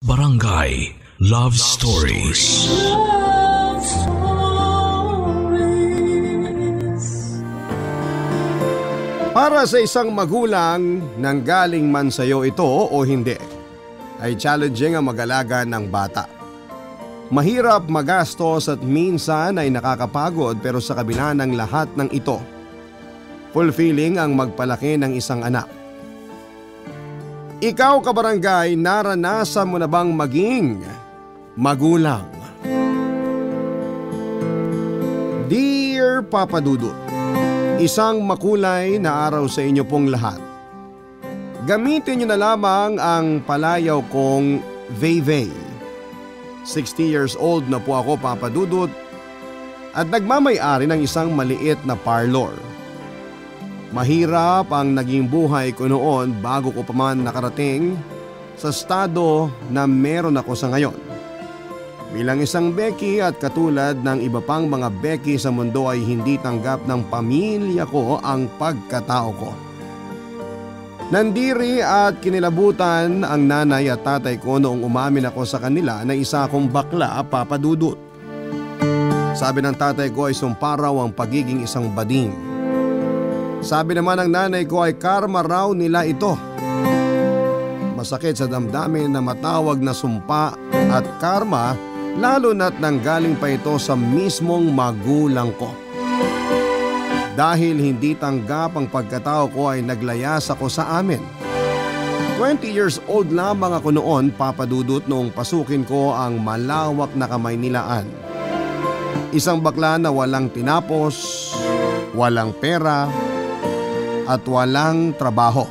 Barangay Love Stories. Love Stories. Para sa isang magulang, nanggaling man sa iyo ito o hindi, ay challenging ang mag-alaga ng bata. Mahirap, magastos at minsan ay nakakapagod, pero sa kabila ng lahat ng ito, fulfilling ang magpalaki ng isang anak. Ikaw, kabarangay, naranasan mo na bang maging magulang? Dear Papa Dudut, isang makulay na araw sa inyo pong lahat. Gamitin niyo na lamang ang palayaw kong Vey. 60 years old na po ako, Papa Dudut, at nagmamay-ari ng isang maliit na parlor. Mahirap ang naging buhay ko noon bago ko pa man nakarating sa estado na meron ako sa ngayon. Bilang isang Becky at katulad ng iba pang mga Becky sa mundo ay hindi tanggap ng pamilya ko ang pagkatao ko. Nandiri at kinilabutan ang nanay at tatay ko noong umamin ako sa kanila na isa akong bakla, Papa Dudut. Sabi ng tatay ko ay sumparaw ang pagiging isang bading. Sabi naman ng nanay ko ay karma raw nila ito. Masakit sa damdamin na matawag na sumpa at karma, lalo na't nanggaling pa ito sa mismong magulang ko. Dahil hindi tanggap ang pagkatao ko ay naglayas ako sa amin. 20 years old lamang ako noon, Papa Dudut, noong pasukin ko ang malawak na Kamaynilaan. Isang bakla na walang tinapos, walang pera, at walang trabaho.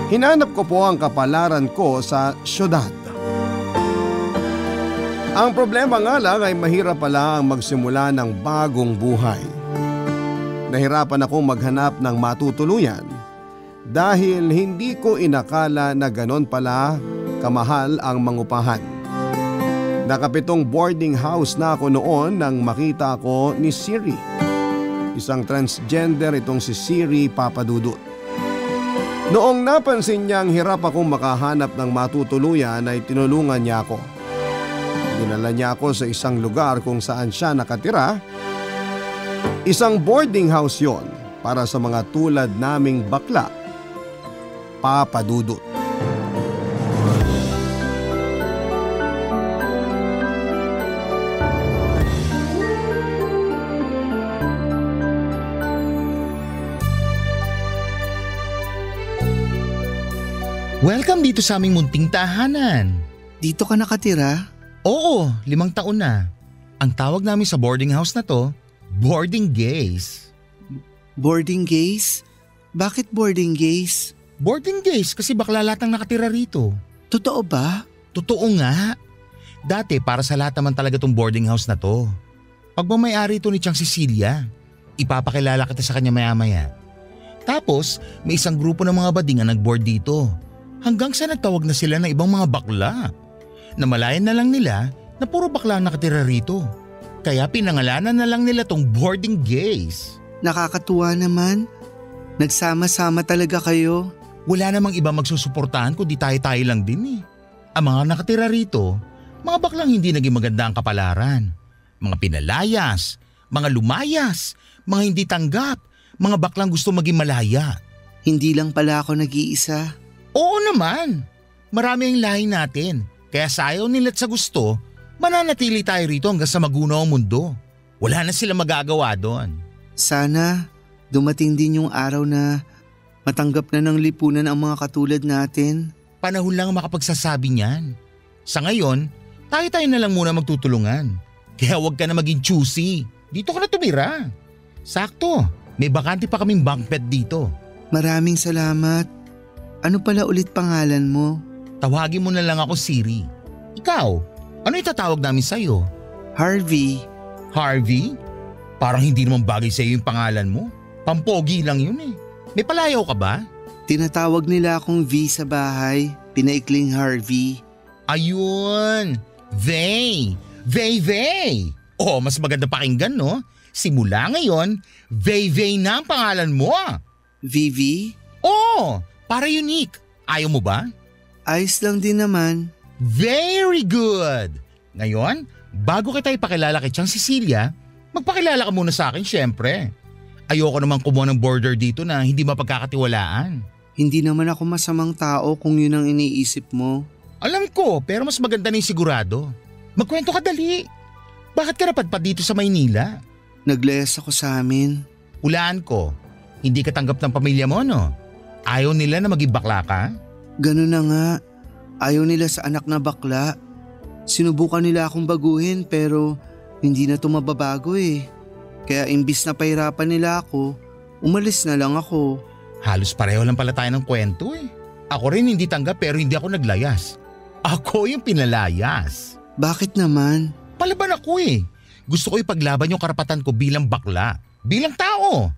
Hinanap ko po ang kapalaran ko sa syudad. Ang problema nga lang ay mahirap pala ang magsimula ng bagong buhay. Nahirapan akong maghanap ng matutuluyan dahil hindi ko inakala na ganon pala kamahal ang mangupahan. Nakapitong boarding house na ako noon nang makita ko ni Siri. Isang transgender itong si Siri, Papa Dudut. Noong napansin niyang hirap akong makahanap ng matutuluyan ay tinulungan niya ako. Dinala niya ako sa isang lugar kung saan siya nakatira. Isang boarding house yon para sa mga tulad naming bakla, Papa Dudut. Welcome dito sa aming munting tahanan. Dito ka nakatira? Oo, 5 taon na. Ang tawag namin sa boarding house na to, boarding gays. Boarding gays? Bakit boarding gays? Boarding gays kasi bakla lahat ang nakatira rito. Totoo ba? Totoo nga. Dati para sa lahat naman talaga tong boarding house na to. Pagmamayari ito ni Chang Cecilia, ipapakilala kita sa kanya maya-maya. Tapos may isang grupo ng mga bading ang nag-board dito. Hanggang sa nagtawag na sila ng ibang mga bakla. Namalayan na lang nila na puro bakla ang nakatira rito. Kaya pinangalanan na lang nila tong boarding gays. Nakakatuwa naman. Nagsama-sama talaga kayo. Wala namang iba magsusuportahan kundi tayo-tayo lang din eh. Ang mga nakatira rito, mga baklang hindi naging maganda ang kapalaran. Mga pinalayas, mga lumayas, mga hindi tanggap, mga baklang gusto maging malaya. Hindi lang pala ako nag-iisa. Oo naman. Marami ang lahi natin. Kaya sa ayaw nila't sa gusto, mananatili tayo rito hanggang sa magunaw ang mundo. Wala na sila magagawa doon. Sana dumating din yung araw na matanggap na ng lipunan ang mga katulad natin. Panahon lang ang makapagsasabi niyan. Sa ngayon, tayo-tayo na lang muna magtutulungan. Kaya huwag ka na maging choosy. Dito ka na tumira. Sakto, may bakante pa kaming bunk bed dito. Maraming salamat. Ano pala ulit pangalan mo? Tawagin mo na lang ako Siri. Ikaw, ano itatawag namin sa'yo? Harvey. Harvey? Parang hindi naman bagay sa'yo yung pangalan mo. Pampogi lang yun eh. May palayaw ka ba? Tinatawag nila akong V sa bahay. Pinaikling Harvey. Ayun! Vey! Vey! Oh, mas maganda pakinggan no? Simula ngayon, Vey na ang pangalan mo. Vivi? Oo! Para unique. Ayaw mo ba? Ayos lang din naman. Very good! Ngayon, bago kita ipakilala kay Chang Cecilia, magpakilala ka muna sa akin syempre. Ayoko namang kumuha ng border dito na hindi mapagkakatiwalaan. Hindi naman ako masamang tao kung yun ang iniisip mo. Alam ko, pero mas maganda na yung sigurado. Magkwento ka dali. Bakit ka napadpad dito sa Maynila? Naglayas ako sa amin. Hulaan ko, hindi ka tanggap ng pamilya mo, no? Ayaw nila na maging bakla ka? Ganun na nga. Ayaw nila sa anak na bakla. Sinubukan nila akong baguhin pero hindi na to mababago eh. Kaya imbis na pahirapan nila ako, umalis na lang ako. Halos pareho lang pala tayo ng kwento eh. Ako rin hindi tanggap pero hindi ako naglayas. Ako yung pinalayas. Bakit naman? Palaban ako eh. Gusto ko ipaglaban yung karapatan ko bilang bakla. Bilang tao.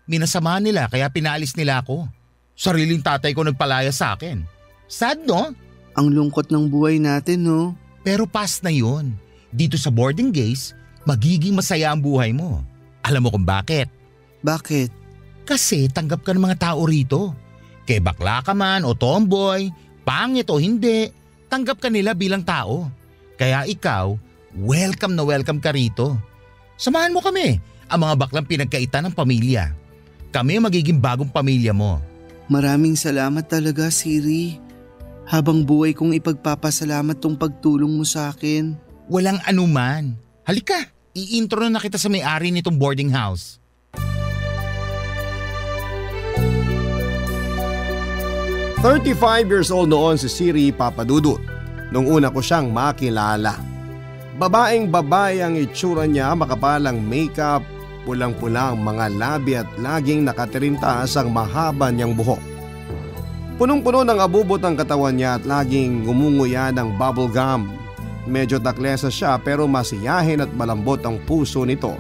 Minasamahan nila kaya pinaalis nila ako. Sariling tatay ko nagpalaya sa akin. Sad no? Ang lungkot ng buhay natin no? Pero past na yun. Dito sa boarding case, magiging masaya ang buhay mo. Alam mo kung bakit? Bakit? Kasi tanggap ka ng mga tao rito. Kaya bakla ka man o tomboy, pangit o hindi, tanggap ka nila bilang tao. Kaya ikaw, welcome na welcome ka rito. Samahan mo kami, ang mga baklang pinagkaitan ng pamilya. Kami ang magiging bagong pamilya mo. Maraming salamat talaga, Siri. Habang buhay kong ipagpapasalamat tong pagtulong mo sa akin. Walang anuman. Halika, i-intro na kita sa may-ari nitong boarding house. "35 years old noon si Siri Papadudut nung una ko siyang makilala. Babaeng babae ang itsura niya, makapalang makeup, pulang-pulang mga labi at laging nakatirintas ang mahaba niyang buhok. Punong-puno ng abubot ang katawan niya at laging ngumunguya ng bubble gum. Medyo taklesa siya pero masiyahin at malambot ang puso nito,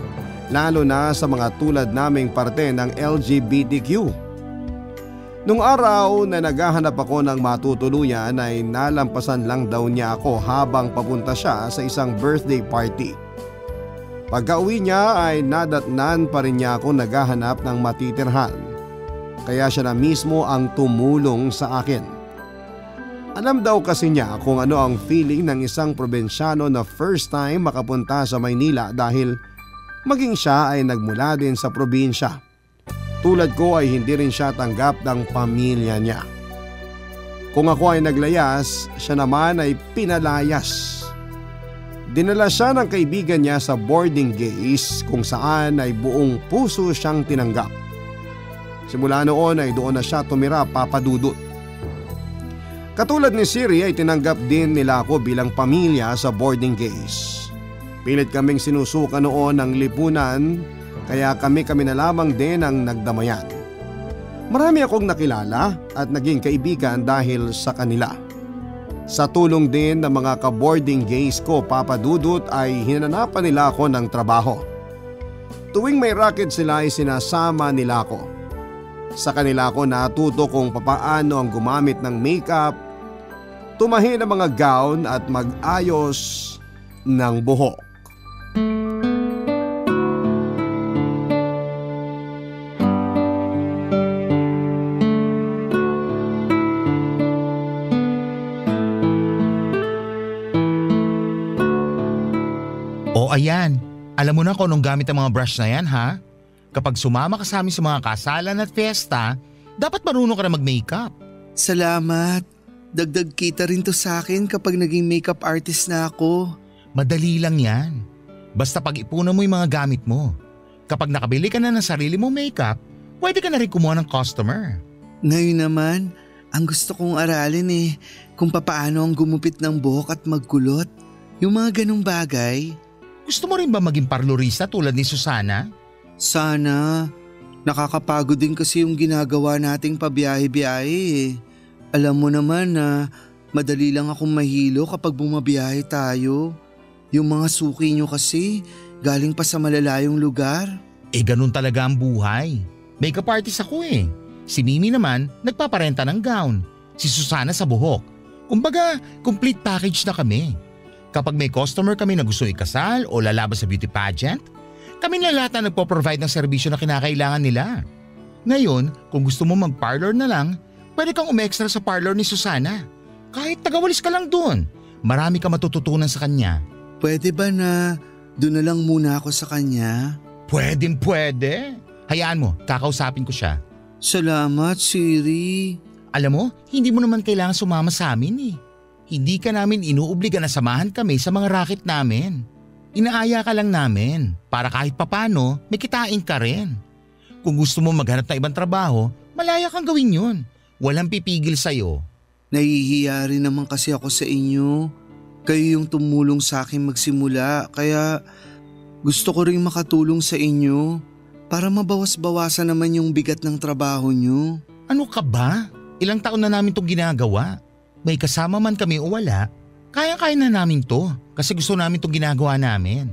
lalo na sa mga tulad naming parte ng LGBTQ. Nung araw na naghahanap ako ng matutuluyan ay nalampasan lang daw niya ako habang papunta siya sa isang birthday party. Pagka-uwi niya ay nadatnan pa rin niya ako naghahanap ng matitirhan. Kaya siya na mismo ang tumulong sa akin. Alam daw kasi niya kung ano ang feeling ng isang probinsyano na first time makapunta sa Maynila dahil maging siya ay nagmula din sa probinsya. Tulad ko ay hindi rin siya tanggap ng pamilya niya. Kung ako ay naglayas, siya naman ay pinalayas. Dinala siya ng kaibigan niya sa boarding case kung saan ay buong puso siyang tinanggap. Simula noon ay doon na siya tumira, Papadudut. Katulad ni Siri ay tinanggap din nila ako bilang pamilya sa boarding case. Pilit kaming sinusuka noon ng lipunan kaya kami na lamang din ang nagdamayan. Marami akong nakilala at naging kaibigan dahil sa kanila. Sa tulong din ng mga ka-boarding case ko, Papadudut, ay hinanapan nila ako ng trabaho. Tuwing may racket sila ay sinasama nila ako. Sa kanila ako natuto kung papaano ang gumamit ng makeup, tumahi ng mga gown at mag-ayos ng buhok. O ayan, alam mo na kung anong gamit ang mga brush na yan ha? Kapag sumama ka sa amin sa mga kasalan at fiesta, dapat marunong ka na mag-makeup. Salamat. Dagdag kita rin to sa akin kapag naging makeup artist na ako. Madali lang yan. Basta pag-ipunan mo yung mga gamit mo. Kapag nakabili ka na ng sarili mong makeup, pwede ka na rin kumuha ng customer. Ngayon naman, ang gusto kong aralin kung papaano ang gumupit ng buhok at magkulot. Yung mga ganong bagay. Gusto mo rin ba maging parlorista tulad ni Susana? Sana. Nakakapagod din kasi yung ginagawa nating pabiyahe-biyahe. Alam mo naman na madali lang akong mahilo kapag bumabiyahe tayo. Yung mga suki nyo kasi galing pa sa malalayong lugar. Ganun talaga ang buhay. Makeup artist ako eh. Si Mimi naman nagpaparenta ng gown. Si Susana sa buhok. Kumbaga, complete package na kami. Kapag may customer kami na gusto ikasal o lalabas sa beauty pageant, kami na lahat na nagpo-provide ng serbisyo na kinakailangan nila. Ngayon, kung gusto mo mag-parlor na lang, pwede kang umextra sa parlor ni Susana. Kahit tagawalis ka lang doon. Marami ka matututunan sa kanya. Pwede ba na doon na lang muna ako sa kanya? Pwede. Hayaan mo, kakausapin ko siya. Salamat, Siri. Alam mo, hindi mo naman kailangan sumama sa amin eh. Hindi ka namin inuobliga na samahan kami sa mga racket namin. Inaaya ka lang namin para kahit papano may kitain ka rin. Kung gusto mo maghanap ng ibang trabaho, malaya kang gawin yun. Walang pipigil sa'yo. Nahihiya rin naman kasi ako sa inyo. Kayo yung tumulong sa akin magsimula, kaya gusto ko rin makatulong sa inyo para mabawas-bawasan naman yung bigat ng trabaho nyo. Ano ka ba? Ilang taon na namin itong ginagawa. May kasama man kami o wala, kaya-kaya na namin to kasi gusto namin itong ginagawa namin.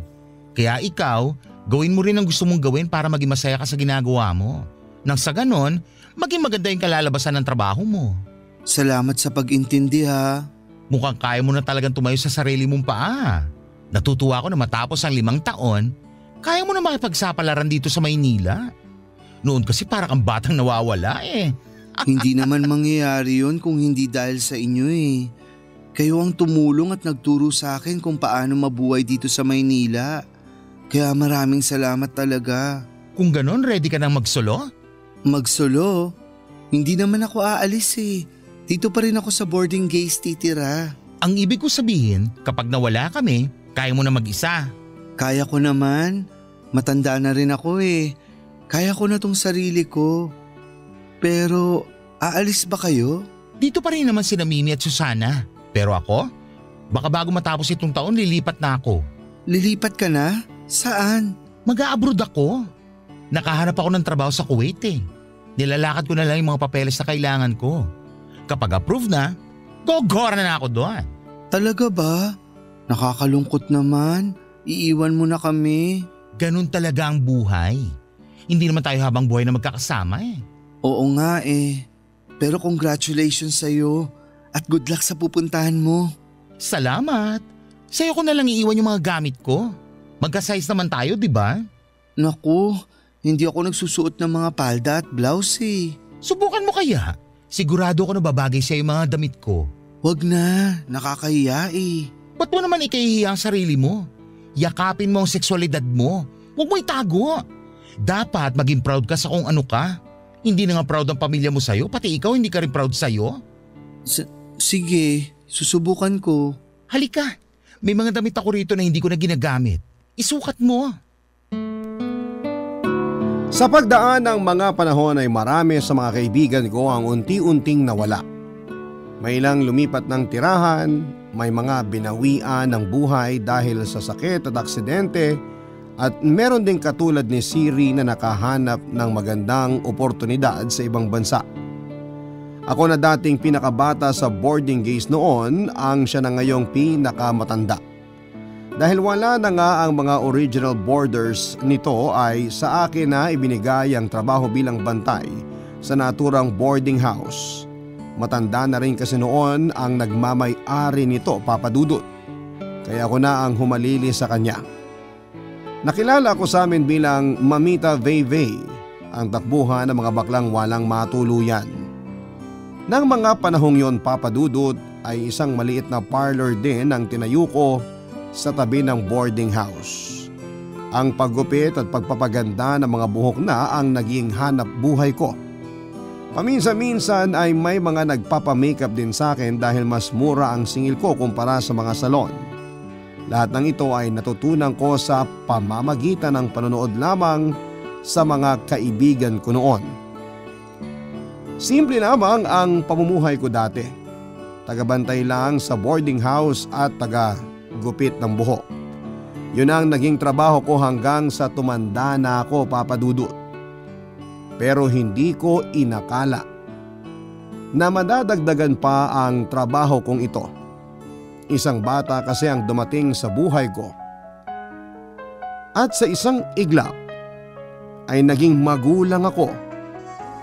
Kaya ikaw, gawin mo rin ang gusto mong gawin para maging masaya ka sa ginagawa mo. Nang sa ganon, maging maganda yung kalalabasan ng trabaho mo. Salamat sa pag-intindi ha. Mukhang kaya mo na talagang tumayo sa sarili mong paa. Natutuwa ako na matapos ang 5 taon, kaya mo na makipagsapalaran dito sa Maynila. Noon kasi parang ang batang nawawala eh. Hindi naman mangyayari yun kung hindi dahil sa inyo eh. Kayo ang tumulong at nagturo sa akin kung paano mabuhay dito sa Maynila. Kaya maraming salamat talaga. Kung ganon, ready ka nang magsolo? Magsolo? Hindi naman ako aalis eh. Dito pa rin ako sa boarding case titira. Ang ibig ko sabihin, kapag nawala kami, kaya mo na mag-isa. Kaya ko naman. Matanda na rin ako eh. Kaya ko na tong sarili ko. Pero aalis ba kayo? Dito pa rin naman sina Mimi at Susana. Pero ako, baka bago matapos itong taon lilipat na ako. Lilipat ka na? Saan? Mag-a-abroad ako. Nakahanap ako ng trabaho sa Kuwait eh. Nilalakad ko na lang yung mga papeles na kailangan ko. Kapag approve na, gogora na ako doon. Talaga ba? Nakakalungkot naman. Iiwan mo na kami. Ganun talaga ang buhay. Hindi naman tayo habang buhay na magkakasama eh. Oo nga eh. Pero congratulations sa'yo at good luck sa pupuntahan mo. Salamat. Sa'yo ko na lang iiwan yung mga gamit ko. Magka-size naman tayo, di ba? Naku, hindi ako nagsusuot ng mga palda at blouse eh. Subukan mo kaya. Sigurado ko na babagay sa'yo yung mga damit ko. Wag na, nakakahiya eh. Ba't mo naman ikahihiya ang sarili mo? Yakapin mo ang seksualidad mo. Huwag mo itago. Dapat maging proud ka sa kung ano ka. Hindi na nga proud ang pamilya mo sa'yo, pati ikaw hindi ka rin proud sa'yo. Sige, susubukan ko. Halika, may mga damit ako rito na hindi ko na ginagamit. Isukat mo. Sa pagdaan ng mga panahon ay marami sa mga kaibigan ko ang unti-unting nawala. May ilang lumipat ng tirahan, may mga binawian ng buhay dahil sa sakit at aksidente, at meron ding katulad ni Siri na nakahanap ng magandang oportunidad sa ibang bansa. Ako na dating pinakabata sa boarding case noon ang siya na ngayong pinakamatanda. Dahil wala na nga ang mga original boarders nito ay sa akin na ibinigay ang trabaho bilang bantay sa naturang boarding house. Matanda na rin kasi noon ang nagmamay-ari nito, Papa Dudut. Kaya ako na ang humalili sa kanya. Nakilala ko sa amin bilang Mamita Vey, ang takbuhan ng mga baklang walang matuluyan. Nang mga panahong yon, Papa Dudut, ay isang maliit na parlor din ang tinayo ko sa tabi ng boarding house. Ang paggupit at pagpapaganda ng mga buhok na ang naging hanap buhay ko. Paminsan-minsan ay may mga nagpapamakeup din sa akin dahil mas mura ang singil ko kumpara sa mga salon. Lahat ng ito ay natutunan ko sa pamamagitan ng panonood lamang sa mga kaibigan ko noon. Simple lamang ang pamumuhay ko dati. Tagabantay lang sa boarding house at taga-gupit ng buhok. Yun ang naging trabaho ko hanggang sa tumanda na ako, Papa Dudut. Pero hindi ko inakala na madadagdagan pa ang trabaho kong ito. Isang bata kasi ang dumating sa buhay ko. At sa isang iglap ay naging magulang ako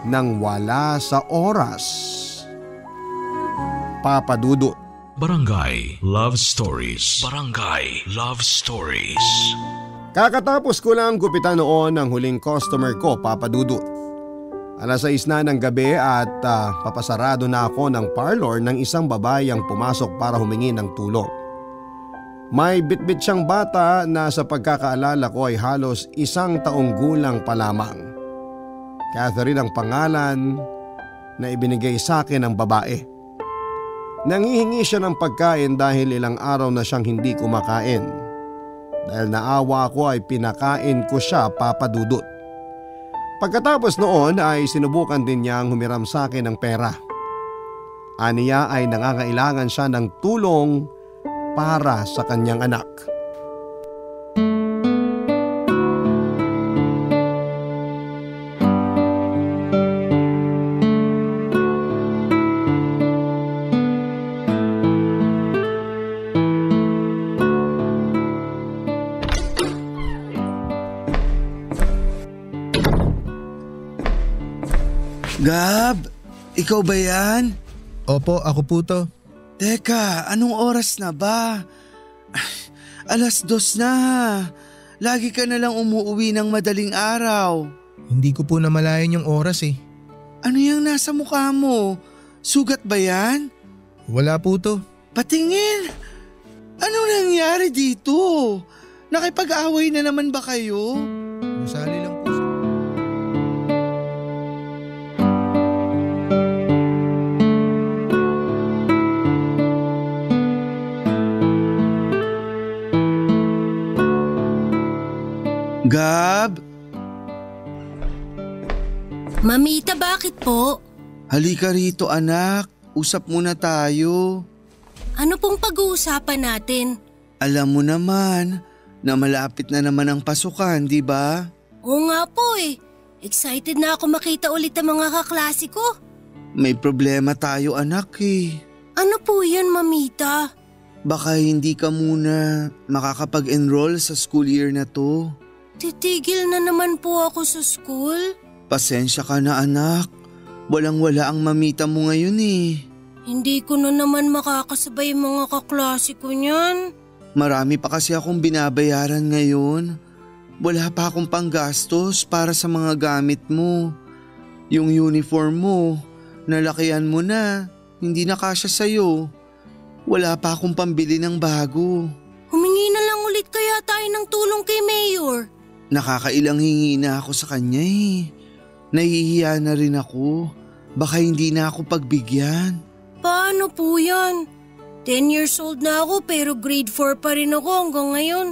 nang wala sa oras. Papa Dudut. Barangay Love Stories. Barangay Love Stories. Kakatapos ko lang gupitan noon ang huling customer ko, Papa Dudut. 6 na ng gabi at papasarado na ako ng parlor ng isang babae ang pumasok para humingi ng tulong. May bitbit siyang bata na sa pagkakaalala ko ay halos 1 taong gulang pa lamang. Catherine ang pangalan na ibinigay sa akin ng babae. Nangihingi siya ng pagkain dahil ilang araw na siyang hindi kumakain. Dahil naawa ko ay pinakain ko siya, Papa Dudut. Pagkatapos noon ay sinubukan din niyang humiram sa akin ng pera. Aniya ay nangangailangan siya ng tulong para sa kanyang anak. Gab, ikaw ba yan? Opo, ako po to. Teka, anong oras na ba? 2:00 na. Lagi ka na lang umuwi ng madaling araw. Hindi ko po namalayan yung oras eh. Ano yung nasa mukha mo? Sugat ba yan? Wala po to. Patingin! Anong nangyari dito? Nakipag-away na naman ba kayo? Nasali lang po sa... Gab? Mamita, bakit po? Halika rito anak, usap muna tayo. Ano pong pag-uusapan natin? Alam mo naman na malapit na naman ang pasukan, di ba? Oo nga po eh. Excited na ako makita ulit ang mga kaklase ko. May problema tayo anak eh. Ano po yun, Mamita? Baka hindi ka muna makakapag-enroll sa school year na to. Titigil na naman po ako sa school. Pasensya ka na anak. Walang-wala ang mamita mo ngayon eh. Hindi ko na naman makakasabay mga kaklase ko niyan. Marami pa kasi akong binabayaran ngayon. Wala pa akong panggastos para sa mga gamit mo. Yung uniform mo, nalakihan mo na, hindi na kasya sa'yo. Wala pa akong pambili ng bago. Humingi na lang ulit kaya tayo ng tulong kay Mayor. Nakakailang hingi na ako sa kanya eh. Nahihiya na rin ako. Baka hindi na ako pagbigyan. Paano po yan? 10 years old na ako pero grade 4 pa rin ako hanggang ngayon.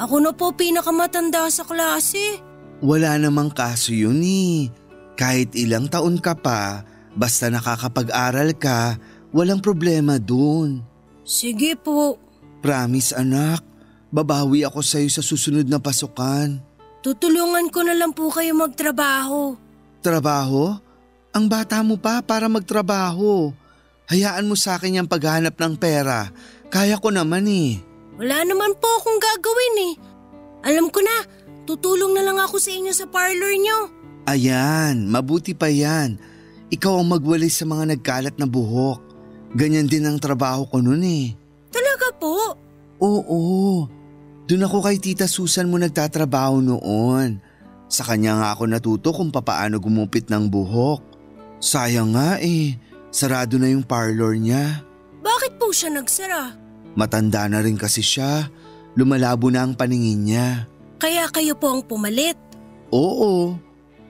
Ako na po pinakamatanda sa klase. Wala namang kaso yun eh. Kahit ilang taon ka pa, basta nakakapag-aral ka, walang problema dun. Sige po. Promise anak, babawi ako sa'yo sa susunod na pasukan. Tutulungan ko na lang po kayo magtrabaho. Trabaho? Ang bata mo pa para magtrabaho. Hayaan mo sa akin yung paghanap ng pera. Kaya ko naman eh. Wala naman po akong gagawin eh. Alam ko na, tutulong na lang ako sa inyo sa parlor nyo. Ayan, mabuti pa yan. Ikaw ang magwalis sa mga nagkalat na buhok. Ganyan din ang trabaho ko nun eh. Talaga po? Oo. Doon ako kay Tita Susan mo nagtatrabaho noon. Sa kanya nga ako natuto kung papaano gumupit ng buhok. Sayang nga eh, sarado na yung parlor niya. Bakit po siya nagsara? Matanda na rin kasi siya, lumalabo na ang paningin niya. Kaya kayo po ang pumalit? Oo,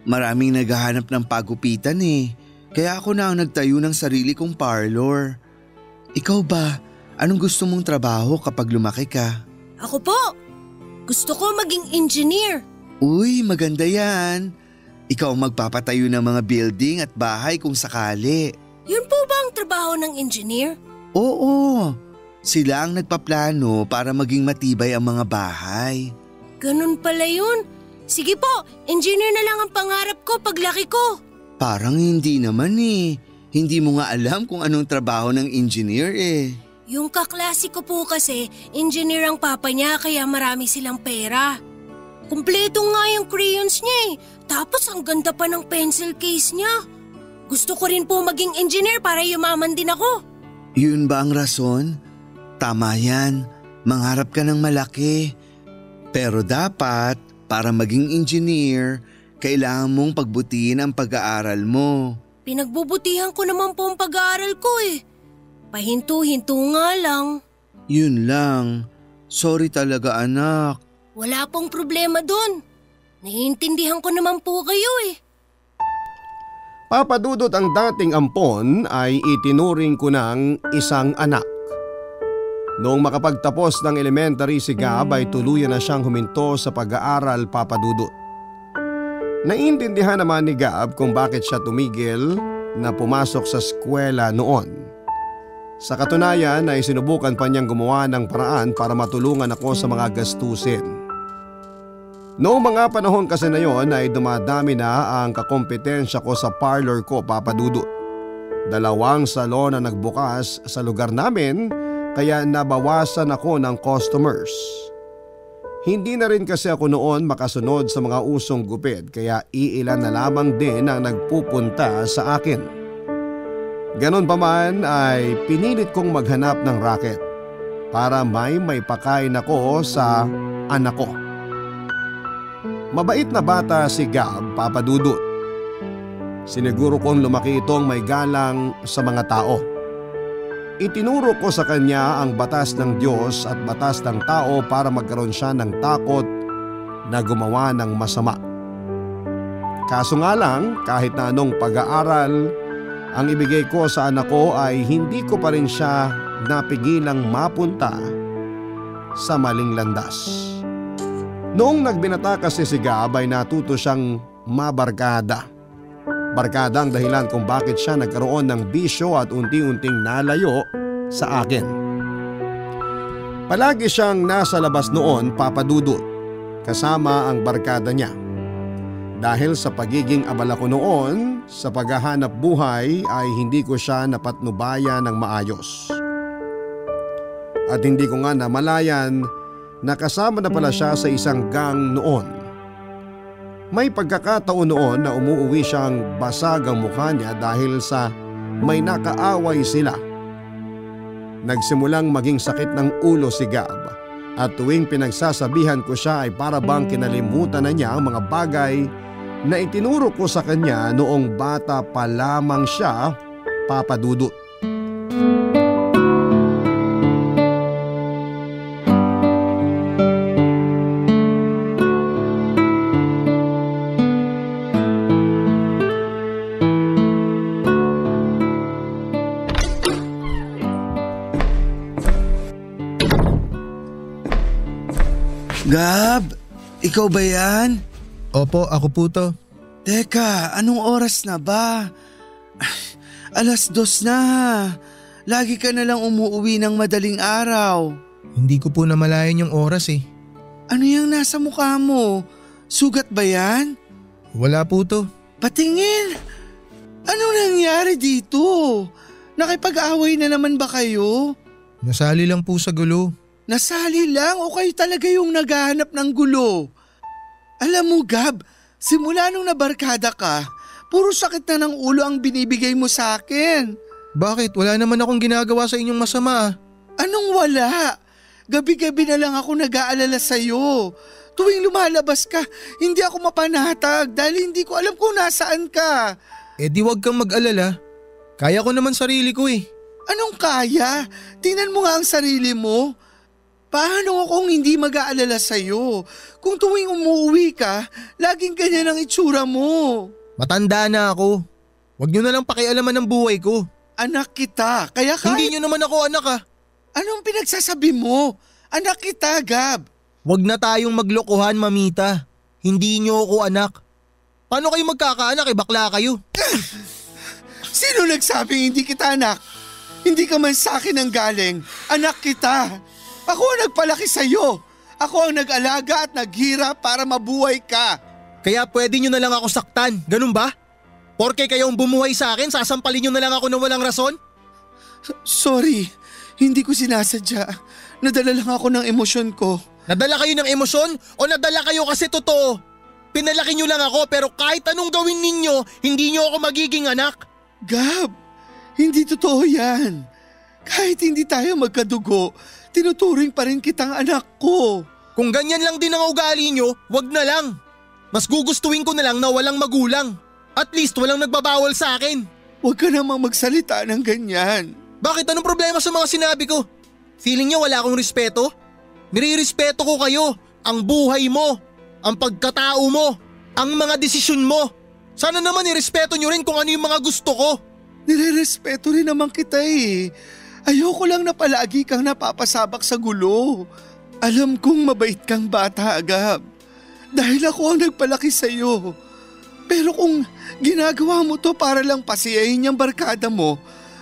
maraming naghahanap ng pagupitan eh. Kaya ako na ang nagtayo ng sarili kong parlor. Ikaw ba, anong gusto mong trabaho kapag lumaki ka? Ako po, gusto ko maging engineer. Uy, maganda yan. Ikaw ang magpapatayo ng mga building at bahay kung sakali. Yun po ba ang trabaho ng engineer? Oo, sila ang nagpaplano para maging matibay ang mga bahay. Ganun pala yun. Sige po, engineer na lang ang pangarap ko paglaki ko. Parang hindi naman eh. Hindi mo nga alam kung anong trabaho ng engineer eh. Yung kaklase ko po kasi, engineer ang papa niya kaya marami silang pera. Kumpleto nga yung crayons niya eh. Tapos ang ganda pa ng pencil case niya. Gusto ko rin po maging engineer para yumaman din ako. Yun ba ang rason? Tama yan. Mangarap ka ng malaki. Pero dapat, para maging engineer, Kailangan mong pagbutihin ang pag-aaral mo. Pinagbubutihan ko naman po ang pag-aaral ko eh. Pahinto-hinto nga lang. Yun lang. Sorry talaga anak. Wala pong problema dun. Naiintindihan ko naman po kayo eh. Papa Dudut, ang dating ampon ay itinuring ko ng isang anak. Noong makapagtapos ng elementary si Gab ay tuluyan na siyang huminto sa pag-aaral, Papa Dudut. Naiintindihan naman ni Gab kung bakit siya tumigil na pumasok sa eskwela noon. Sa katunayan ay sinubukan pa niyang gumawa ng paraan para matulungan ako sa mga gastusin. Noong mga panahon kasi na yon ay dumadami na ang kakompetensya ko sa parlor ko, Papa Dudut. 2 salon na nagbukas sa lugar namin kaya nabawasan ako ng customers. Hindi na rin kasi ako noon makasunod sa mga usong gupit kaya iilan na lamang din ang nagpupunta sa akin. Ganon pa man ay pinilit kong maghanap ng racket para may pakain ako sa anak ko. Mabait na bata si Gab, Papa Dudut. Siniguro kong lumaki itong may galang sa mga tao. Itinuro ko sa kanya ang batas ng Diyos at batas ng tao para magkaroon siya ng takot na gumawa ng masama. Kaso nga lang, kahit na anong pag-aaral ang ibigay ko sa anak ko ay hindi ko pa rin siya napigilang mapunta sa maling landas. Noong nagbinata kasi si Gab ay natuto siyang mabarkada. Barkada ang dahilan kung bakit siya nagkaroon ng bisyo at unti-unting nalayo sa akin. Palagi siyang nasa labas noon, Papa Dudut, kasama ang barkada niya. Dahil sa pagiging abala ko noon sa paghahanap buhay ay hindi ko siya napatnubayan ng maayos. At hindi ko nga namalayan nakasama na pala siya sa isang gang noon. May pagkakataon noon na umuuwi siyang basag ang mukha niya dahil sa may nakaaway sila. Nagsimulang maging sakit ng ulo si Gab at tuwing pinagsasabihan ko siya ay para bang kinalimutan na niya ang mga bagay na itinuro ko sa kanya noong bata pa lamang siya, Papa Dudut. Gab, ikaw ba yan? Opo, ako po to. Teka, anong oras na ba? 2:00 na. Lagi ka na lang umuwi ng madaling araw. Hindi ko po namalayan yung oras eh. Ano yung nasa mukha mo? Sugat ba yan? Wala po to. Patingin! Anong nangyari dito? Nakipag-away na naman ba kayo? Nasali lang po sa gulo. Nasali lang o kayo talaga yung naghahanap ng gulo? Alam mo Gab, simula nung nabarkada ka, puro sakit na ng ulo ang binibigay mo sa akin. Bakit? Wala naman akong ginagawa sa inyong masama. Anong wala? Gabi-gabi na lang ako nag-aalala sa'yo. Tuwing lumalabas ka, hindi ako mapanatag dahil hindi ko alam kung nasaan ka. Eh di wag kang mag-alala. Kaya ko naman sarili ko eh. Anong kaya? Tingnan mo nga ang sarili mo. Paano akong hindi mag-aalala sa'yo? Kung tuwing umuwi ka, laging ganyan ang itsura mo. Matanda na ako. Wag nyo na lang pakialaman ng buhay ko. Anak kita, kaya Hindi nyo naman ako anak ah. Anong pinagsasabi mo? Anak kita, Gab. Wag na tayong maglokohan, mamita. Hindi nyo ako anak. Paano kayo magkakaanak eh, bakla kayo? Sino nagsabing hindi kita anak? Hindi ka man sa akin ang galing. Anak kita. Ako ang nagpalaki sa'yo. Ako ang nag-alaga at naghirap para mabuhay ka. Kaya pwede nyo na lang ako saktan, ganun ba? Porke kayong bumuhay sa akin, sasampalin nyo na lang ako ng walang rason? Sorry, hindi ko sinasadya. Nadala lang ako ng emosyon ko. Nadala kayo ng emosyon o nadala kayo kasi totoo? Pinalaki nyo lang ako pero kahit anong gawin ninyo, hindi nyo ako magiging anak. Gab, hindi totoo yan. Kahit hindi tayo magkadugo, tinuturing pa rin kitang anak ko. Kung ganyan lang din ang ugali nyo, wag na lang. Mas gugustuhin ko na lang na walang magulang. At least walang nagbabawal sa akin. Huwag ka namang magsalita ng ganyan. Bakit? Anong problema sa mga sinabi ko? Feeling niyo wala akong respeto? Nire-respeto ko kayo, ang buhay mo, ang pagkatao mo, ang mga desisyon mo. Sana naman irespeto niyo rin kung ano yung mga gusto ko. Nire-respeto rin naman kita eh. Ayoko lang na palagi kang napapasabak sa gulo. Alam kong mabait kang bata, Gab. Dahil ako ang nagpalaki sa'yo. Pero kung ginagawa mo to para lang pasiyahin yung barkada mo,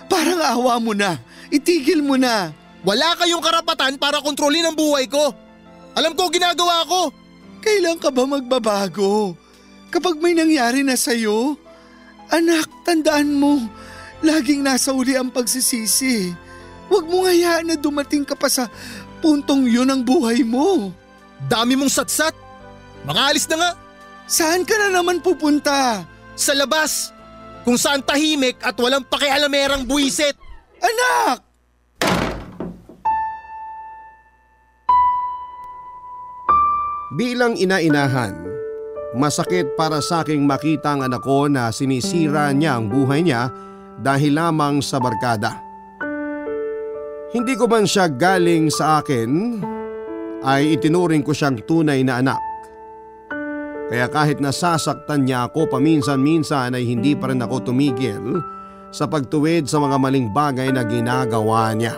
parang awa mo na. Itigil mo na. Wala kayong karapatan para kontrolin ang buhay ko. Alam ko ginagawa ko. Kailan ka ba magbabago? Kapag may nangyari na sa'yo? Anak, tandaan mo, laging nasa uli ang pagsisisi. Huwag mo hayaan na dumating ka pa sa puntong yun ng buhay mo. Dami mong satsat. Makaalis na nga. Saan ka na naman pupunta? Sa labas. Kung saan tahimik at walang pakialamerang buwisit. Anak! Bilang ina-inahan, masakit para sa aking makita ang anak ko na sinisira niya ang buhay niya dahil lamang sa barkada. Hindi ko man siya galing sa akin, ay itinuring ko siyang tunay na anak. Kaya kahit nasasaktan niya ako paminsan-minsan ay hindi pa rin ako tumigil sa pagtuwid sa mga maling bagay na ginagawa niya.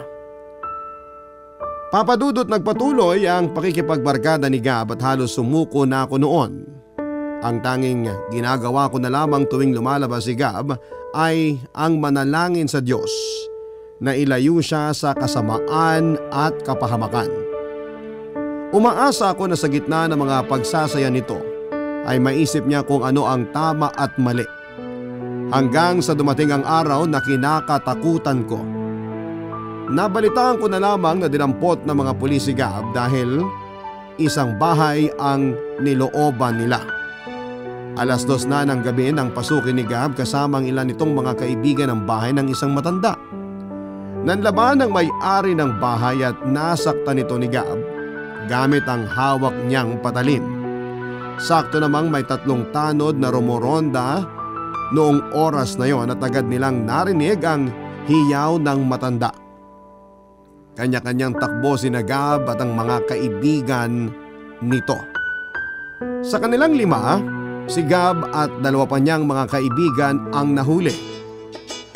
Papadudot nagpatuloy ang pakikipagbarkada ni Gab at halos sumuko na ako noon. Ang tanging ginagawa ko na lamang tuwing lumalabas si Gab ay ang manalangin sa Diyos na ilayo siya sa kasamaan at kapahamakan. Umaasa ako na sa gitna ng mga pagsasaya nito ay maisip niya kung ano ang tama at mali. Hanggang sa dumating ang araw na kinakatakutan ko. Nabalitaan ko na lamang na dinampot ng mga pulis si Gab dahil isang bahay ang nilooban nila. 2:00 na ng gabi nang pasukin ni Gab kasama ang ilan nitong mga kaibigan ng bahay ng isang matanda. Nanlaban ang may-ari ng bahay at nasaktan nito ni Gab gamit ang hawak niyang patalim. Sakto namang may 3 tanod na rumoronda noong oras na yon at agad nilang narinig ang hiyaw ng matanda. Kanya-kanyang takbo si Gab at ang mga kaibigan nito. Sa kanilang 5, si Gab at 2 pa niyang mga kaibigan ang nahuli.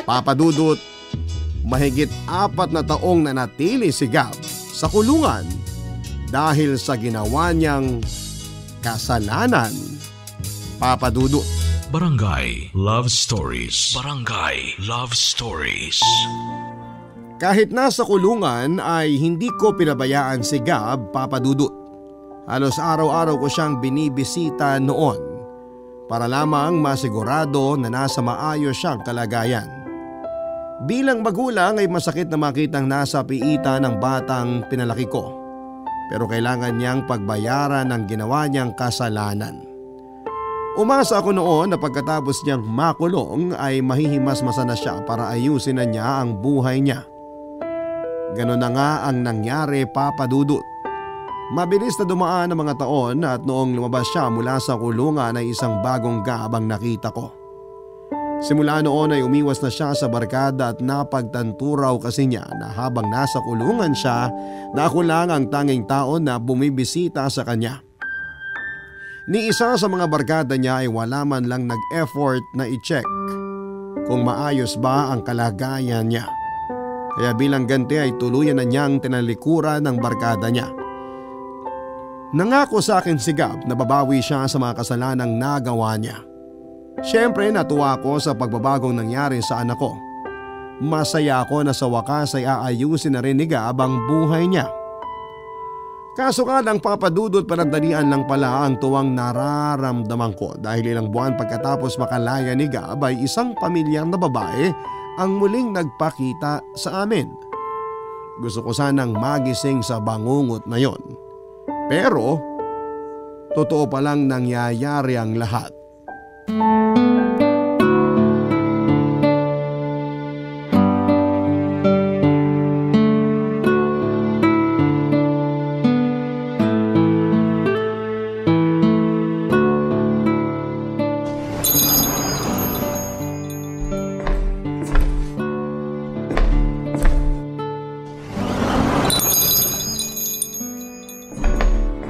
Papadudot, mahigit 4 na taong nanatili si Gab sa kulungan dahil sa ginawa niyang kasalanan. Papadudot. Barangay Love Stories. Barangay Love Stories. Kahit nasa kulungan ay hindi ko pinabayaan si Gab, Papadudot. Halos araw-araw ko siyang binibisita noon para lamang masigurado na nasa maayos siyang kalagayan. Bilang magulang ay masakit na makitang nasa piita ng batang pinalaki ko. Pero kailangan niyang pagbayaran ng ginawa niyang kasalanan. Umasa ako noon na pagkatapos niyang makulong ay mahihimas-masa na siya para ayusin na niya ang buhay niya. Ganon na nga ang nangyari, Papadudot. Mabilis na dumaan ang mga taon at noong lumabas siya mula sa kulungan ay isang bagong Gab ang nakita ko. Simula noon ay umiwas na siya sa barkada at napagtanto raw kasi niya na habang nasa kulungan siya na ako lang ang tanging tao na bumibisita sa kanya. Ni isa sa mga barkada niya ay wala man lang nag-effort na i-check kung maayos ba ang kalagayan niya. Kaya bilang ganti ay tuluyan na niyang tinalikuran ng barkada niya. Nangako sa akin si Gab na babawi siya sa mga kasalanang nagawa niya. Siyempre natuwa ako sa pagbabagong nangyari sa anak ko. Masaya ako na sa wakas ay aayusin na rin ni Gab ang buhay niya. Kaso nga lang, Papadudot, panandalian lang pala ang tuwang nararamdaman ko dahil ilang buwan pagkatapos makalaya ni Gab ay isang pamilyar na babae ang muling nagpakita sa amin. Gusto ko sanang magising sa bangungot na yon. Pero totoo palang nangyayari ang lahat.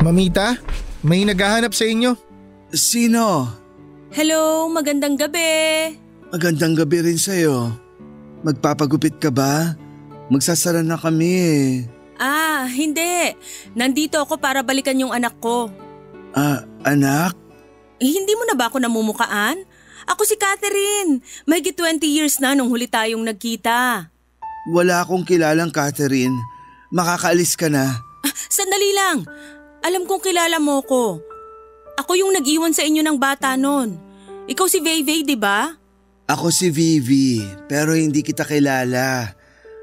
Mamita, may naghahanap sa inyo. Sino? Hello, magandang gabi. Magandang gabi rin sa'yo. Magpapagupit ka ba? Magsasara na kami eh. Hindi. Nandito ako para balikan yung anak ko. Anak? Hindi mo na ba ako namumukaan? Ako si Catherine. Mahigit 20 years na nung huli tayong nagkita. Wala akong kilalang Catherine. Makakaalis ka na. Sandali lang. Alam kong kilala mo ko. Ako yung nag-iwan sa inyo ng bata nun. Ikaw si Vevey, di ba? Ako si Vivi, pero hindi kita kilala.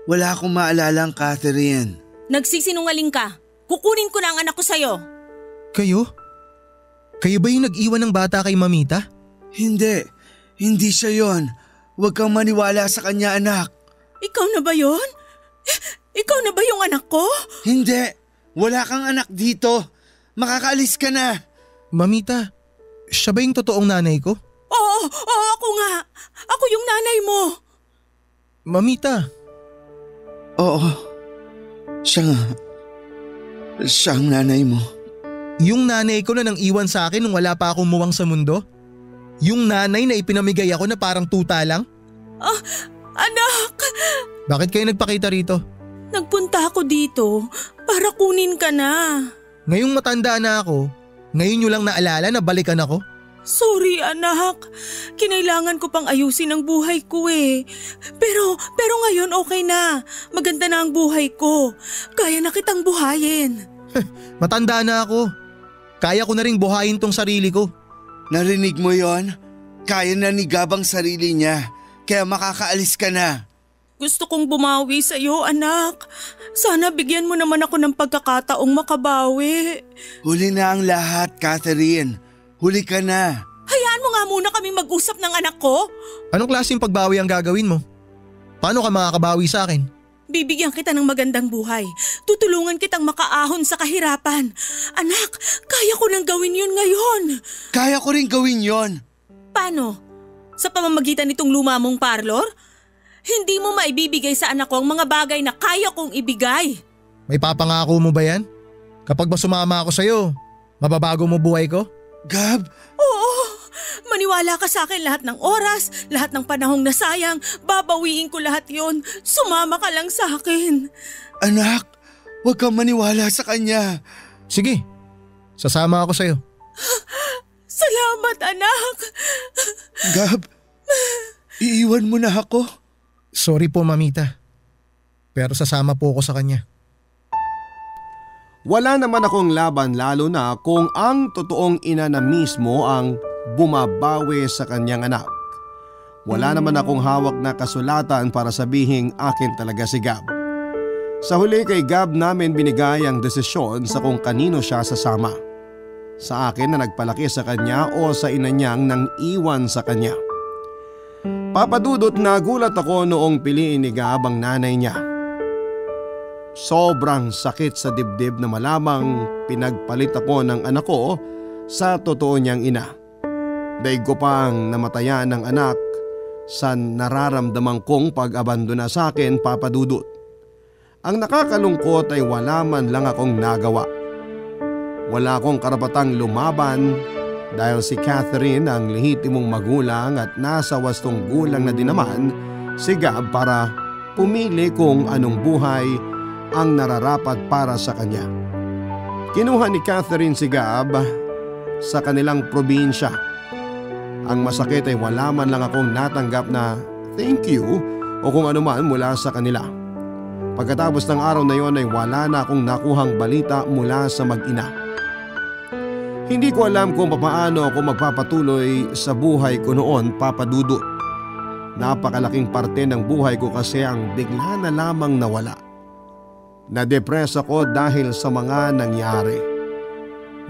Wala akong maalalang Catherine. Nagsisinungaling ka. Kukunin ko na ang anak ko sa'yo. Kayo? Kayo ba yung nag-iwan ng bata kay Mamita? Hindi siya yon. Huwag kang maniwala sa kanya, anak. Ikaw na ba yon? Ikaw na ba yung anak ko? Hindi, wala kang anak dito. Makakaalis ka na. Mamita, siya ba yung totoong nanay ko? Oo, ako nga. Ako yung nanay mo. Mamita. Oo, siya nga. Siya ang nanay mo. Yung nanay ko na nang iwan sa akin nung wala pa akong muwang sa mundo? Yung nanay na ipinamigay ako na parang tuta lang? Anak! Bakit kayo nagpakita rito? Nagpunta ako dito para kunin ka na. Ngayong matanda na ako, ngayon nyo lang naalala na balikan ako? Sorry anak, kinailangan ko pang ayusin ang buhay ko eh. Pero ngayon okay na, maganda na ang buhay ko. Kaya na kitang buhayin. Matanda na ako, kaya ko na ring buhayin tong sarili ko. Narinig mo yon? Kaya na ni Gab ang sarili niya, kaya makakaalis ka na. Gusto kong bumawi sa iyo anak. Sana bigyan mo naman ako ng pagkakataong makabawi. Huli na ang lahat, Catherine. Huli ka na. Hayaan mo nga muna kaming mag-usap ng anak ko. Anong klaseng pagbawi ang gagawin mo? Paano ka makakabawi sa akin? Bibigyan kita ng magandang buhay. Tutulungan kitang makaahon sa kahirapan. Anak, kaya ko nang gawin yun ngayon. Kaya ko rin gawin yon. Paano? Sa pamamagitan nitong luma mong parlor? Hindi mo maibibigay sa anak ko ang mga bagay na kaya kong ibigay. May papangako mo ba yan? Kapag ba sumama ako sa'yo, mababago mo buhay ko? Gab? Oo, maniwala ka sa akin lahat ng oras, lahat ng panahong nasayang, babawiin ko lahat yon. Sumama ka lang sa akin. Anak, huwag kang maniwala sa kanya. Sige, sasama ako sa'yo. Salamat anak. Gab, iiwan mo na ako. Sorry po Mamita, pero sasama po ako sa kanya. Wala naman akong laban lalo na kung ang totoong ina na mismo ang bumabawi sa kanyang anak. Wala naman akong hawak na kasulatan para sabihing akin talaga si Gab. Sa huli kay Gab namin binigay ang desisyon sa kung kanino siya sasama. Sa akin na nagpalaki sa kanya o sa ina niyang nang iwan sa kanya. Papadudot nagulat ako noong piliin ni Gab ang nanay niya. Sobrang sakit sa dibdib na malamang pinagpalit ako ng anak ko sa totoo niyang ina. Daig ko pang namatayan ng anak sa nararamdaman kong pag-abandona sa akin, Papadudot. Ang nakakalungkot ay wala man lang akong nagawa. Wala akong karapatang lumaban dahil si Catherine ang lehitimong magulang at nasa wastong gulang na din naman si Gab para pumili kung anong buhay ang nararapat para sa kanya. Kinuha ni Catherine si Gab sa kanilang probinsya. Ang masakit ay wala man lang akong natanggap na thank you o kung ano man mula sa kanila. Pagkatapos ng araw na yon ay wala na akong nakuhang balita mula sa mag-ina. Hindi ko alam kung paano ako magpapatuloy sa buhay ko noon, Papadudot. Napakalaking parte ng buhay ko kasi ang bigla na lamang nawala. Na-depress ako dahil sa mga nangyari.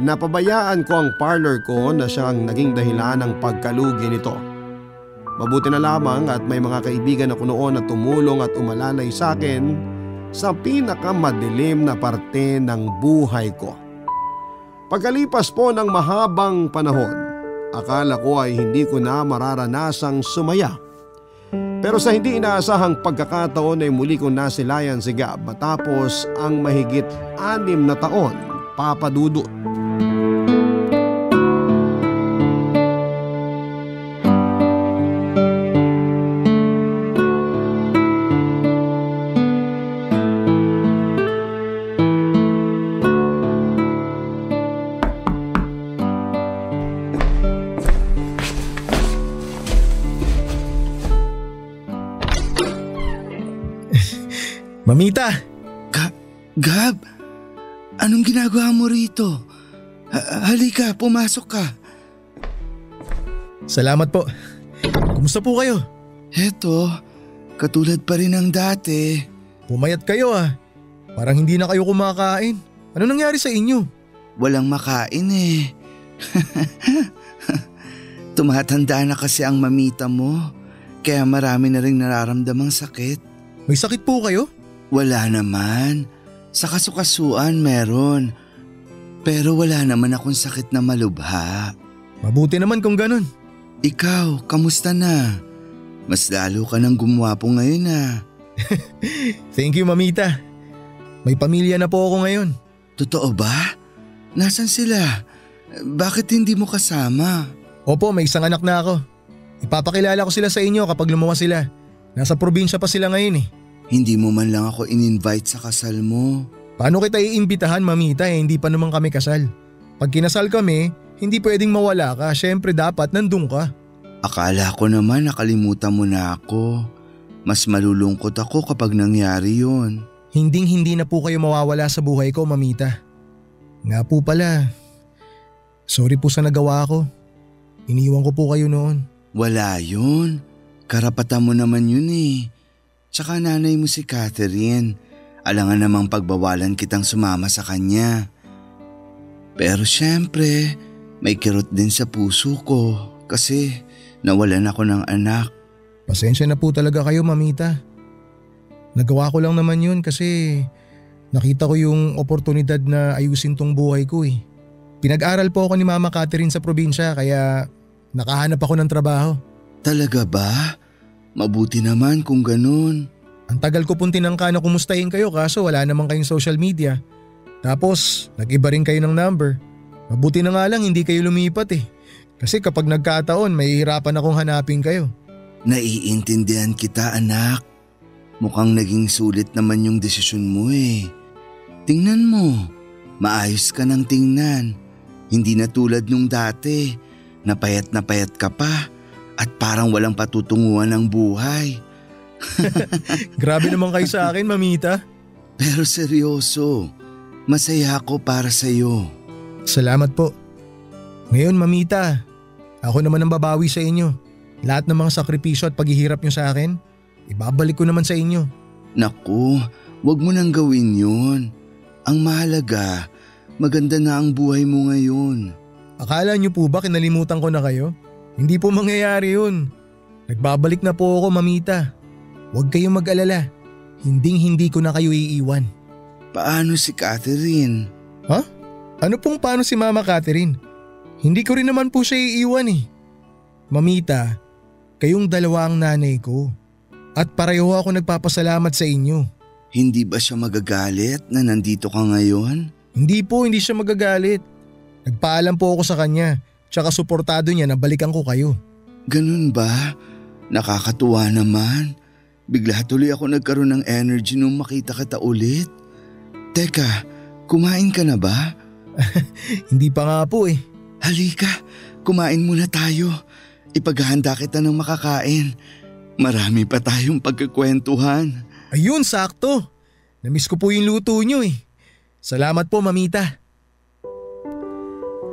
Napabayaan ko ang parlor ko na siyang naging dahilan ng pagkalugi nito. Mabuti na lamang at may mga kaibigan ako noon na tumulong at umalalay sa akin sa pinakamadilim na parte ng buhay ko. Pagkalipas po ng mahabang panahon, akala ko ay hindi ko na mararanasang sumaya. Pero sa hindi inaasahang pagkakataon ay muli kong nasilayan si Gab matapos ang mahigit 6 na taon, Papa Dudut. Mamita! Gab, anong ginagawa mo rito? Halika, pumasok ka. Salamat po. Kumusta po kayo? Heto, katulad pa rin ng dati. Pumayat kayo ah. Parang hindi na kayo kumakain. Ano nangyari sa inyo? Walang makain eh. Tumatanda na kasi ang mamita mo. Kaya marami na rin nararamdamang sakit. May sakit po kayo? Wala naman. Sa kasukasuan meron. Pero wala naman akong sakit na malubha. Mabuti naman kung ganun. Ikaw, kamusta na? Mas lalo ka nang gumwapo ngayon ah. Thank you, Mamita. May pamilya na po ako ngayon. Totoo ba? Nasaan sila? Bakit hindi mo kasama? Opo, may isang anak na ako. Ipapakilala ko sila sa inyo kapag lumawas sila. Nasa probinsya pa sila ngayon eh. Hindi mo man lang ako in-invite sa kasal mo. Paano kita iimbitahan, Mamita, hindi pa naman kami kasal. Pag kinasal kami, hindi pwedeng mawala ka. Syempre dapat nandun ka. Akala ko naman nakalimutan mo na ako. Mas malulungkot ako kapag nangyari yon. Hinding-hindi na po kayo mawawala sa buhay ko, Mamita. Nga po pala, sorry po sa nagawa ko. Iniwan ko po kayo noon. Wala yun. Karapatan mo naman yun eh. Tsaka nanay mo si Catherine. Alangan namang pagbawalan kitang sumama sa kanya. Pero syempre, may kirot din sa puso ko kasi nawalan ako ng anak. Pasensya na po talaga kayo, Mamita. Nagawa ko lang naman yun kasi nakita ko yung oportunidad na ayusin tong buhay ko eh. Pinag-aral po ako ni Mama Catherine sa probinsya kaya nakahanap ako ng trabaho. Talaga ba? Mabuti naman kung ganun. Ang tagal ko pong tinangka na kumustahin kayo kaso wala naman kayong social media. Tapos nag-iba rin kayo ng number. Mabuti na nga lang hindi kayo lumipat eh. Kasi kapag nagkataon may hirapan akong hanapin kayo. Naiintindihan kita anak. Mukhang naging sulit naman yung desisyon mo eh. Tingnan mo, maayos ka ng tingnan. Hindi na tulad nung dati, napayat ka pa. At parang walang patutunguhan ng buhay. Grabe naman kayo sa akin, Mamita. Pero seryoso, masaya ako para sa'yo. Salamat po. Ngayon, Mamita, ako naman ang babawi sa inyo. Lahat ng mga sakripisyo at paghihirap nyo sa akin, ibabalik ko naman sa inyo. Naku, wag mo nang gawin yun. Ang mahalaga, maganda na ang buhay mo ngayon. Akala nyo po ba kinalimutan ko na kayo? Hindi po mangyayari yun. Nagbabalik na po ako, Mamita. Huwag kayong mag-alala. Hinding-hindi ko na kayo iiwan. Paano si Catherine? Ha? Ano pong paano si Mama Catherine? Hindi ko rin naman po siya iiwan eh. Mamita, kayong dalawa ang nanay ko. At pareho ako nagpapasalamat sa inyo. Hindi ba siya magagalit na nandito ka ngayon? Hindi po, hindi siya magagalit. Nagpaalam po ako sa kanya. Tsaka suportado niya na balikan ko kayo. Ganun ba? Nakakatuwa naman. Bigla tuloy ako nagkaroon ng energy nung makita kita ulit. Teka, kumain ka na ba? Hindi pa nga po eh. Halika, kumain muna tayo. Ipaghahanda kita ng makakain. Marami pa tayong pagkakwentuhan. Ayun, sakto. Namiss ko po yung luto niyo eh. Salamat po, Mamita.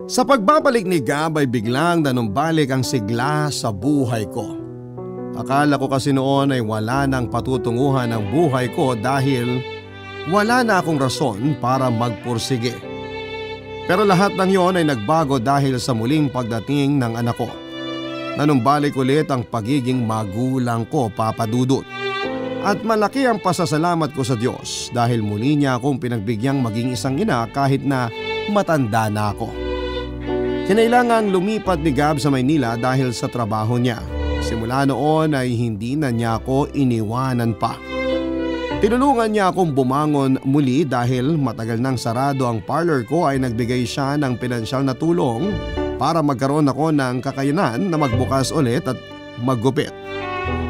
Sa pagbabalik ni Gab ay biglang nanumbalik ang sigla sa buhay ko. Akala ko kasi noon ay wala nang patutunguhan ang buhay ko dahil wala na akong rason para magpursige. Pero lahat ng yon ay nagbago dahil sa muling pagdating ng anak ko. Nanumbalik ulit ang pagiging magulang ko, Papa Dudut. At malaki ang pasasalamat ko sa Diyos dahil muli niya akong pinagbigyan maging isang ina kahit na matanda na ako. Kinailangang lumipat ni Gab sa Maynila dahil sa trabaho niya. Simula noon ay hindi na niya ako iniwanan pa. Tinulungan niya akong bumangon muli dahil matagal nang sarado ang parlor ko ay nagbigay siya ng pinansyal na tulong para magkaroon ako ng kakayanan na magbukas ulit at maggupit.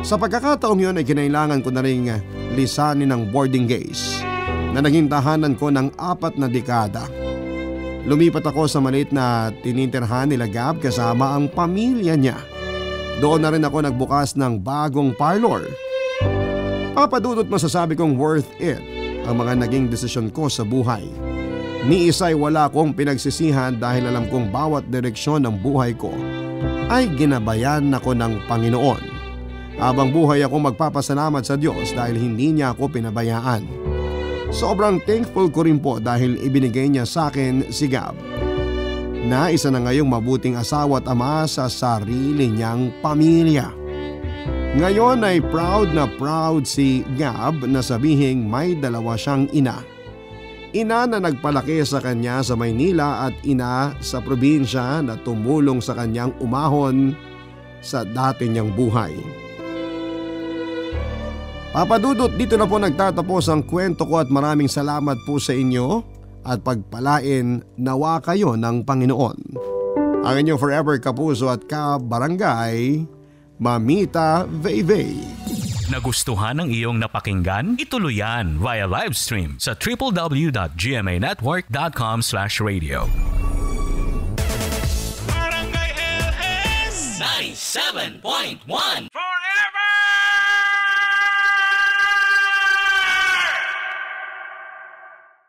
Sa pagkakataong yun ay kinailangan ko na ring lisanin ang boarding case na naging tahanan ko ng 4 na dekada. Lumipat ako sa maliit na tinitirhan nila Gab kasama ang pamilya niya. Doon na rin ako nagbukas ng bagong parlor. Papadudot masasabi kong worth it ang mga naging desisyon ko sa buhay. Ni isa'y wala akong pinagsisihan dahil alam kong bawat direksyon ng buhay ko ay ginabayan ako ng Panginoon. Habang buhay ako magpapasalamat sa Diyos dahil hindi niya ako pinabayaan. Sobrang thankful ko rin po dahil ibinigay niya sa akin si Gab na isa na ngayong mabuting asawa at ama sa sarili niyang pamilya. Ngayon ay proud si Gab na sabihing may 2 siyang ina. Ina na nagpalaki sa kanya sa Maynila at ina sa probinsya na tumulong sa kanyang umahon sa dati niyang buhay. Papadudot, dito na po nagtatapos ang kwento ko at maraming salamat po sa inyo at pagpalain nawa kayo ng Panginoon. Ang inyong forever kapuso at kabarangay, Mamita Veyvey. Nagustuhan ng iyong napakinggan? Ituloy yan via live stream sa www.gmanetwork.com/radio. Barangay LS 97.1